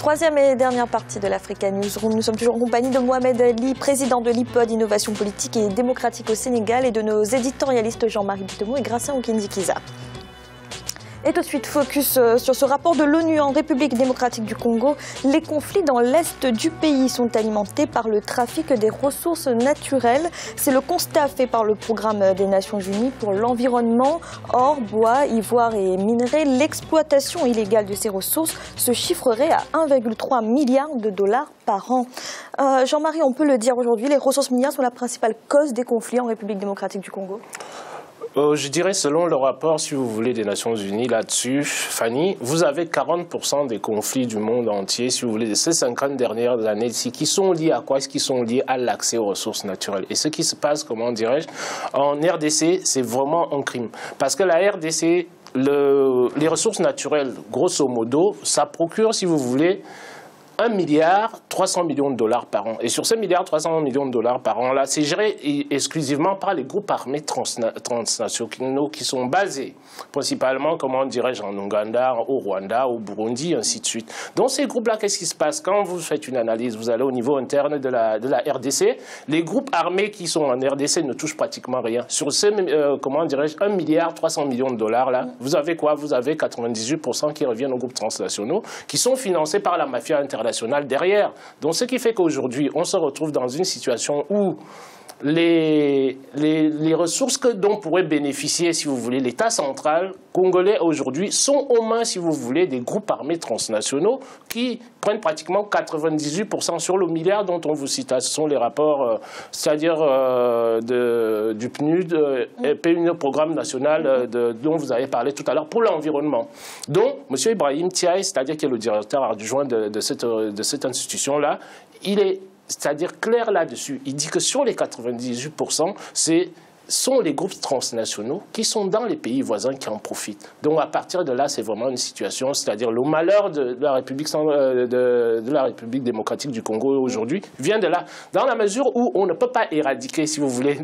Troisième et dernière partie de l'Africa Newsroom. Nous sommes toujours en compagnie de Mohamed Ali, président de l'IPOD Innovation Politique et Démocratique au Sénégal, et de nos éditorialistes Jean-Marie Bitemo et Gracien Okindikiza. Et tout de suite, focus sur ce rapport de l'ONU en République démocratique du Congo. Les conflits dans l'est du pays sont alimentés par le trafic des ressources naturelles. C'est le constat fait par le programme des Nations Unies pour l'environnement. Or, bois, ivoire et minerais, l'exploitation illégale de ces ressources se chiffrerait à 1,3 milliard de dollars par an. Jean-Marie, on peut le dire aujourd'hui, les ressources minières sont la principale cause des conflits en République démocratique du Congo. Je dirais, selon le rapport, si vous voulez, des Nations Unies là-dessus, Fanny, vous avez 40% des conflits du monde entier, si vous voulez, de ces 50 dernières années ici, qui sont liés à quoi? Est-ce qu'ils sont liés à l'accès aux ressources naturelles? Et ce qui se passe, comment dirais-je, en RDC, c'est vraiment un crime. Parce que la RDC, les ressources naturelles, grosso modo, ça procure, si vous voulez, 1,3 milliard de dollars par an. Et sur ces 1,3 milliard de dollars par an, là, c'est géré exclusivement par les groupes armés transnationaux qui sont basés principalement, comment dirais-je, en Ouganda, au Rwanda, au Burundi, ainsi de suite. Donc ces groupes-là, qu'est-ce qui se passe? Quand vous faites une analyse, vous allez au niveau interne de la RDC, les groupes armés qui sont en RDC ne touchent pratiquement rien. Sur ces, comment dirais-je, 1,3 milliard de dollars, là, vous avez quoi? Vous avez 98% qui reviennent aux groupes transnationaux, qui sont financés par la mafia internationale derrière. Donc ce qui fait qu'aujourd'hui, on se retrouve dans une situation où les ressources dont pourrait bénéficier, si vous voulez, l'État central congolais aujourd'hui sont aux mains, si vous voulez, des groupes armés transnationaux qui prennent pratiquement 98% sur le milliard dont on vous cite. Ce sont les rapports, c'est-à-dire du PNUD, le programme national dont vous avez parlé tout à l'heure pour l'environnement. Donc, M. Ibrahim Tiaye, c'est-à-dire qui est le directeur adjoint de cette institution-là, il est c'est-à-dire clair là-dessus. Il dit que sur les 98%, sont les groupes transnationaux qui sont dans les pays voisins qui en profitent. Donc à partir de là, c'est vraiment une situation, c'est-à-dire le malheur de la République démocratique du Congo aujourd'hui vient de là, dans la mesure où on ne peut pas éradiquer, si vous voulez,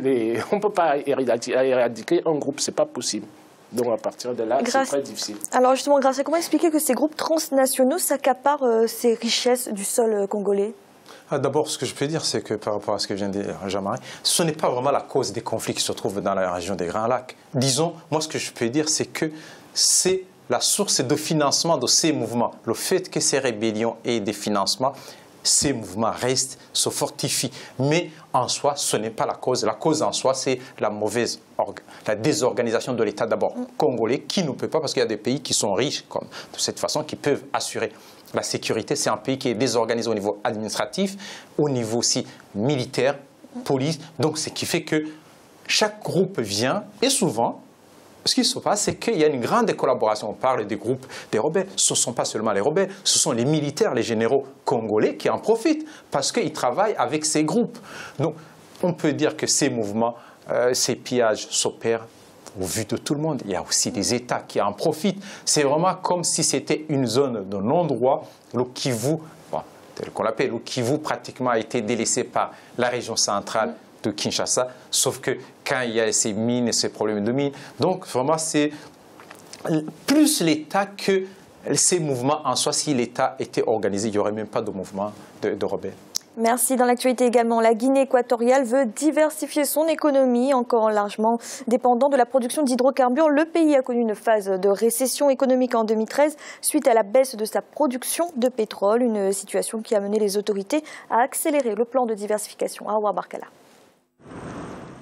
on ne peut pas éradiquer un groupe, c'est pas possible. Donc à partir de là, c'est très difficile. Alors justement, Gracien, comment expliquer que ces groupes transnationaux s'accaparent ces richesses du sol congolais? D'abord, ce que je peux dire, c'est que par rapport à ce que vient de dire Jean-Marie, ce n'est pas vraiment la cause des conflits qui se trouvent dans la région des Grands Lacs. Disons, moi ce que je peux dire, c'est que c'est la source de financement de ces mouvements. Le fait que ces rébellions aient des financements, ces mouvements restent, se fortifient. Mais en soi, ce n'est pas la cause. La cause en soi, c'est la désorganisation de l'État d'abord congolais, qui ne peut pas, parce qu'il y a des pays qui sont riches comme, de cette façon, qui peuvent assurer la sécurité. C'est un pays qui est désorganisé au niveau administratif, au niveau aussi militaire, police. Donc, ce qui fait que chaque groupe vient, et souvent, ce qui se passe, c'est qu'il y a une grande collaboration. On parle des groupes des rebelles. Ce ne sont pas seulement les rebelles, ce sont les militaires, les généraux congolais qui en profitent parce qu'ils travaillent avec ces groupes. Donc, on peut dire que ces mouvements, ces pillages s'opèrent au vu de tout le monde. Il y a aussi des États qui en profitent. C'est vraiment comme si c'était une zone de non-droit, le Kivu, tel qu'on l'appelle, le Kivu pratiquement a été délaissé par la région centrale de Kinshasa, sauf que quand il y a ces mines et ces problèmes de mines, donc vraiment c'est plus l'État que ces mouvements en soi. Si l'État était organisé, il n'y aurait même pas de mouvement de rebelles. Merci. Dans l'actualité également, la Guinée équatoriale veut diversifier son économie, encore largement dépendant de la production d'hydrocarbures. Le pays a connu une phase de récession économique en 2013 suite à la baisse de sa production de pétrole, une situation qui a mené les autorités à accélérer le plan de diversification. Awa Barkala.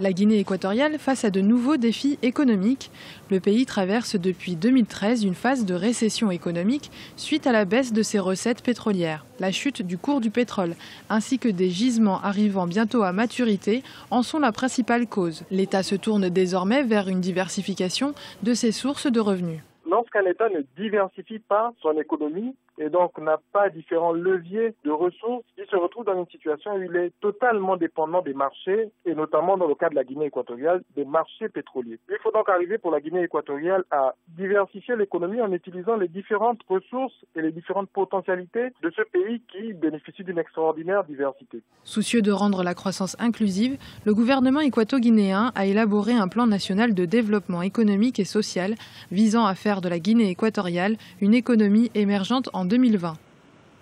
La Guinée équatoriale face à de nouveaux défis économiques. Le pays traverse depuis 2013 une phase de récession économique suite à la baisse de ses recettes pétrolières. La chute du cours du pétrole ainsi que des gisements arrivant bientôt à maturité en sont la principale cause. L'État se tourne désormais vers une diversification de ses sources de revenus. Lorsqu'un État ne diversifie pas son économie et donc n'a pas différents leviers de ressources, il se retrouve dans une situation où il est totalement dépendant des marchés, et notamment dans le cas de la Guinée équatoriale, des marchés pétroliers. Il faut donc arriver pour la Guinée équatoriale à diversifier l'économie en utilisant les différentes ressources et les différentes potentialités de ce pays qui bénéficie d'une extraordinaire diversité. Soucieux de rendre la croissance inclusive, le gouvernement équato-guinéen a élaboré un plan national de développement économique et social visant à faire de la Guinée équatoriale une économie émergente en 2020.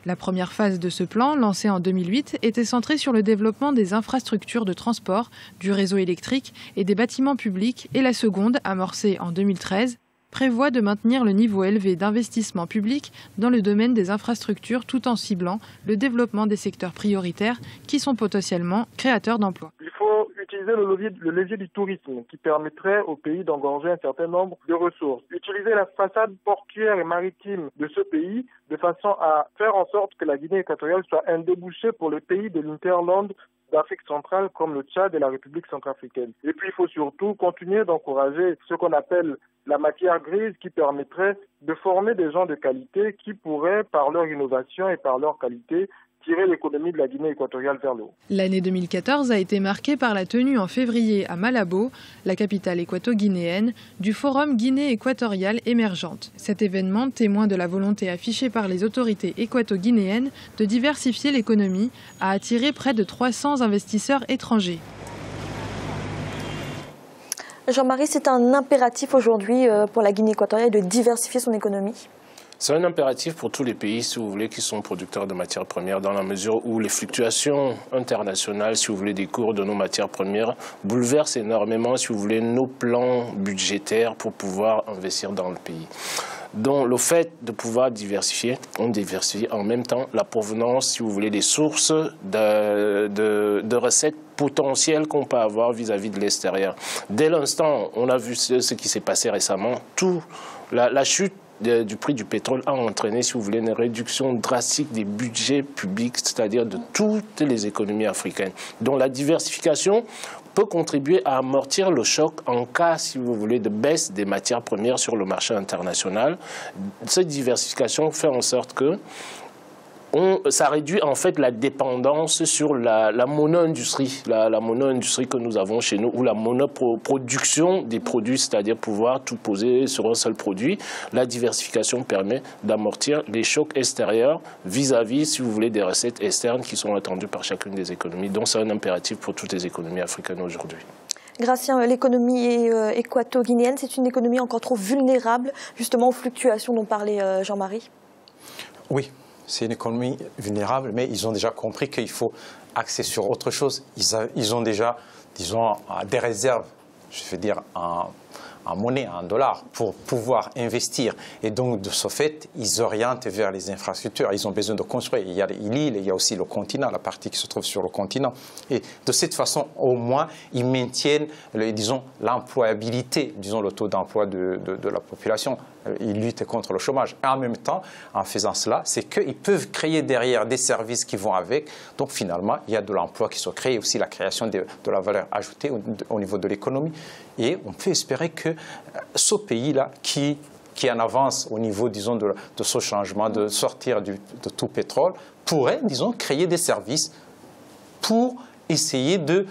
La première phase de ce plan, lancé en 2008, était centrée sur le développement des infrastructures de transport, du réseau électrique et des bâtiments publics, et la seconde, amorcée en 2013, prévoit de maintenir le niveau élevé d'investissement public dans le domaine des infrastructures tout en ciblant le développement des secteurs prioritaires qui sont potentiellement créateurs d'emplois. Il faut utiliser le levier du tourisme qui permettrait au pays d'engorger un certain nombre de ressources. Utiliser la façade portuaire et maritime de ce pays de façon à faire en sorte que la Guinée équatoriale soit un débouché pour les pays de l'Interland d'Afrique centrale comme le Tchad et la République centrafricaine. Et puis il faut surtout continuer d'encourager ce qu'on appelle la matière grise qui permettrait de former des gens de qualité qui pourraient, par leur innovation et par leur qualité, tirer l'économie de la Guinée équatoriale vers le haut. L'année 2014 a été marquée par la tenue en février à Malabo, la capitale équato-guinéenne, du Forum Guinée équatoriale émergente. Cet événement témoin de la volonté affichée par les autorités équato-guinéennes de diversifier l'économie, a attiré près de 300 investisseurs étrangers. Jean-Marie, c'est un impératif aujourd'hui pour la Guinée équatoriale de diversifier son économie? C'est un impératif pour tous les pays, si vous voulez, qui sont producteurs de matières premières, dans la mesure où les fluctuations internationales, si vous voulez, des cours de nos matières premières bouleversent énormément, si vous voulez, nos plans budgétaires pour pouvoir investir dans le pays. Donc, le fait de pouvoir diversifier, on diversifie en même temps la provenance, si vous voulez, des sources de recettes potentielles qu'on peut avoir vis-à-vis de l'extérieur. Dès l'instant, on a vu ce qui s'est passé récemment, la chute du prix du pétrole a entraîné, si vous voulez, une réduction drastique des budgets publics, c'est-à-dire de toutes les économies africaines. Donc la diversification peut contribuer à amortir le choc en cas, si vous voulez, de baisse des matières premières sur le marché international. Cette diversification fait en sorte que ça réduit en fait la dépendance sur la mono-industrie, la mono-industrie que nous avons chez nous, ou la monoproduction des produits, c'est-à-dire pouvoir tout poser sur un seul produit. La diversification permet d'amortir les chocs extérieurs vis-à-vis, si vous voulez, des recettes externes qui sont attendues par chacune des économies. Donc c'est un impératif pour toutes les économies africaines aujourd'hui. Gratien, l'économie équato-guinéenne, c'est une économie encore trop vulnérable, justement aux fluctuations dont parlait Jean-Marie? Oui. C'est une économie vulnérable, mais ils ont déjà compris qu'il faut axer sur autre chose. Ils ont déjà, disons, des réserves, je veux dire, en monnaie, en dollars, pour pouvoir investir. Et donc, de ce fait, ils orientent vers les infrastructures. Ils ont besoin de construire. Il y a l'île, il y a aussi le continent, la partie qui se trouve sur le continent. Et de cette façon, au moins, ils maintiennent, disons, l'employabilité, disons, le taux d'emploi de la population. Ils luttent contre le chômage. Et en même temps, en faisant cela, c'est qu'ils peuvent créer derrière des services qui vont avec. Donc, finalement, il y a de l'emploi qui se crée, aussi la création de la valeur ajoutée au niveau de l'économie. Et on peut espérer que ce pays-là, qui en avance au niveau, disons, de ce changement, de sortir de tout pétrole, pourrait, disons, créer des services pour essayer de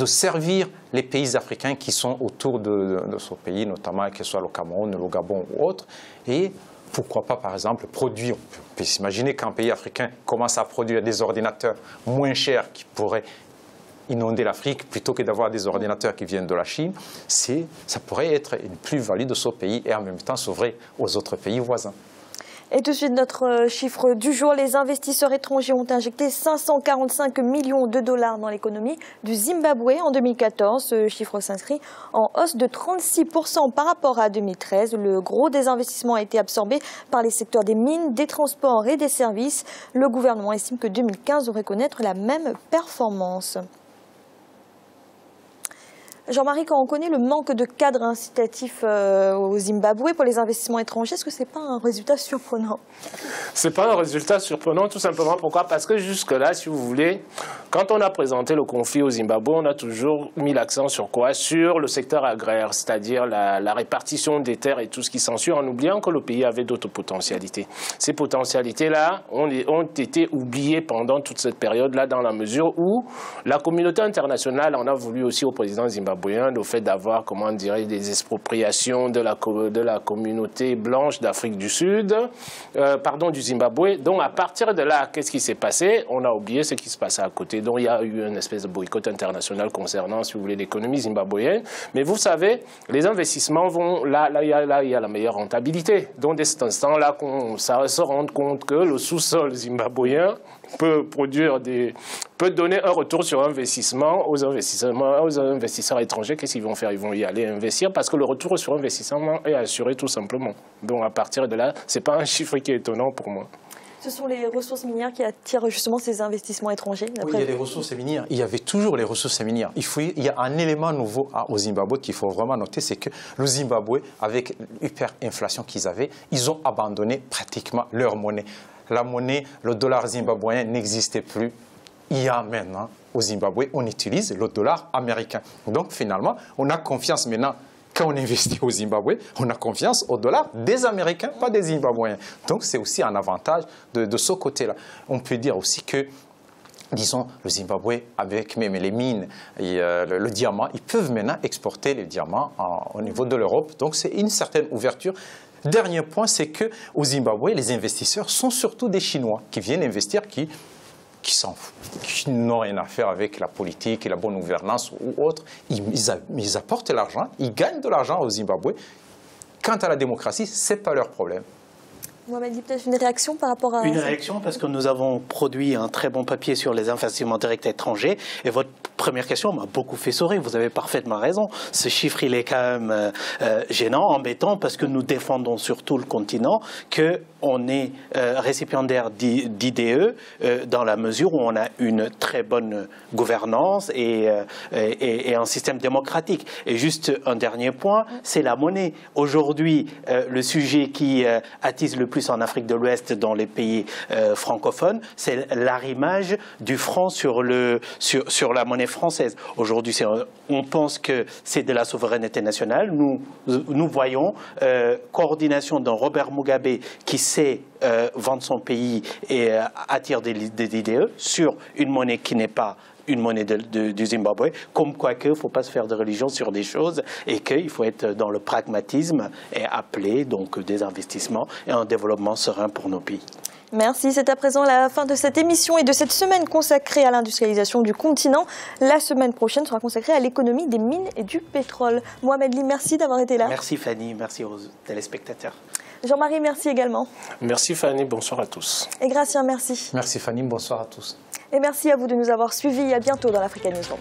servir les pays africains qui sont autour de ce pays, notamment que ce soit le Cameroun, le Gabon ou autres. Et pourquoi pas, par exemple, produire. On peut s'imaginer qu'un pays africain commence à produire des ordinateurs moins chers qui pourraient inonder l'Afrique plutôt que d'avoir des ordinateurs qui viennent de la Chine. Ça pourrait être une plus-value de ce pays et en même temps s'ouvrir aux autres pays voisins. Et tout de suite, notre chiffre du jour, les investisseurs étrangers ont injecté 545 millions de dollars dans l'économie du Zimbabwe en 2014. Ce chiffre s'inscrit en hausse de 36% par rapport à 2013. Le gros des investissements a été absorbé par les secteurs des mines, des transports et des services. Le gouvernement estime que 2015 devrait connaître la même performance. Jean-Marie, quand on connaît le manque de cadres incitatifs au Zimbabwe pour les investissements étrangers, est-ce que ce n'est pas un résultat surprenant? Ce n'est pas un résultat surprenant, tout simplement. Pourquoi? Parce que jusque-là, si vous voulez, quand on a présenté le conflit au Zimbabwe, on a toujours mis l'accent sur quoi? Sur le secteur agraire, c'est-à-dire la répartition des terres et tout ce qui s'ensuit, en oubliant que le pays avait d'autres potentialités. Ces potentialités-là ont été oubliées pendant toute cette période-là, dans la mesure où la communauté internationale en a voulu aussi au président zimbabwéen zimbabwéens, le fait d'avoir, comment dirais, des expropriations de la communauté blanche d'Afrique du Sud, du Zimbabwe. Donc à partir de là, qu'est-ce qui s'est passé? On a oublié ce qui se passait à côté. Donc il y a eu une espèce de boycott international concernant, si vous voulez, l'économie zimbabwéenne. Mais vous savez, les investissements vont là il y a la meilleure rentabilité. Donc dès cet instant-là, on se rend compte que le sous-sol zimbabwéen peut donner un retour sur investissement aux investisseurs étrangers. Qu'est-ce qu'ils vont faire? Ils vont y aller investir parce que le retour sur investissement est assuré tout simplement. Donc à partir de là, ce n'est pas un chiffre qui est étonnant pour moi. Ce sont les ressources minières qui attirent justement ces investissements étrangers. Oui, il y a les ressources minières. Il y avait toujours les ressources minières. Il y a un élément nouveau au Zimbabwe qu'il faut vraiment noter, c'est que le Zimbabwe, avec l'hyperinflation qu'ils avaient, ils ont abandonné pratiquement leur monnaie. La monnaie, le dollar zimbabwéen n'existait plus. Il y a maintenant, au Zimbabwe, on utilise le dollar américain. Donc finalement, on a confiance maintenant. Quand on investit au Zimbabwe, on a confiance au dollar des Américains, pas des Zimbabwéens. Donc c'est aussi un avantage de ce côté-là. On peut dire aussi que, disons, le Zimbabwe, avec même les mines et le diamant, ils peuvent maintenant exporter les diamants au niveau de l'Europe. Donc c'est une certaine ouverture. Dernier point, c'est qu'au Zimbabwe, les investisseurs sont surtout des Chinois qui viennent investir, qui n'ont rien à faire avec la politique et la bonne gouvernance ou autre. Ils apportent l'argent, ils gagnent de l'argent au Zimbabwe. Quant à la démocratie, ce n'est pas leur problème. Mohamed, peut-être une réaction par rapport à... Une réaction parce que nous avons produit un très bon papier sur les investissements directs étrangers et votre première question m'a beaucoup fait sourire, vous avez parfaitement raison. Ce chiffre, il est quand même gênant, embêtant parce que nous défendons sur tout le continent qu'on est récipiendaire d'IDE dans la mesure où on a une très bonne gouvernance et un système démocratique. Et juste un dernier point, c'est la monnaie. Aujourd'hui, le sujet qui attise le plus en Afrique de l'Ouest, dans les pays francophones, c'est l'arrimage du franc sur la monnaie française. Aujourd'hui, on pense que c'est de la souveraineté nationale. Nous voyons coordination d'un Robert Mugabe qui sait vendre son pays et attire des IDE sur une monnaie qui n'est pas une monnaie du Zimbabwe, comme quoi qu'il ne faut pas se faire de religion sur des choses et qu'il faut être dans le pragmatisme et appeler donc des investissements et un développement serein pour nos pays. Merci, c'est à présent la fin de cette émission et de cette semaine consacrée à l'industrialisation du continent. La semaine prochaine sera consacrée à l'économie des mines et du pétrole. Mohamed Ly, merci d'avoir été là. Merci Fanny, merci aux téléspectateurs. Jean-Marie, merci également. Merci Fanny, bonsoir à tous. Et Gratien, merci. Merci Fanny, bonsoir à tous. Et merci à vous de nous avoir suivis. À bientôt dans l'Africa Newsroom.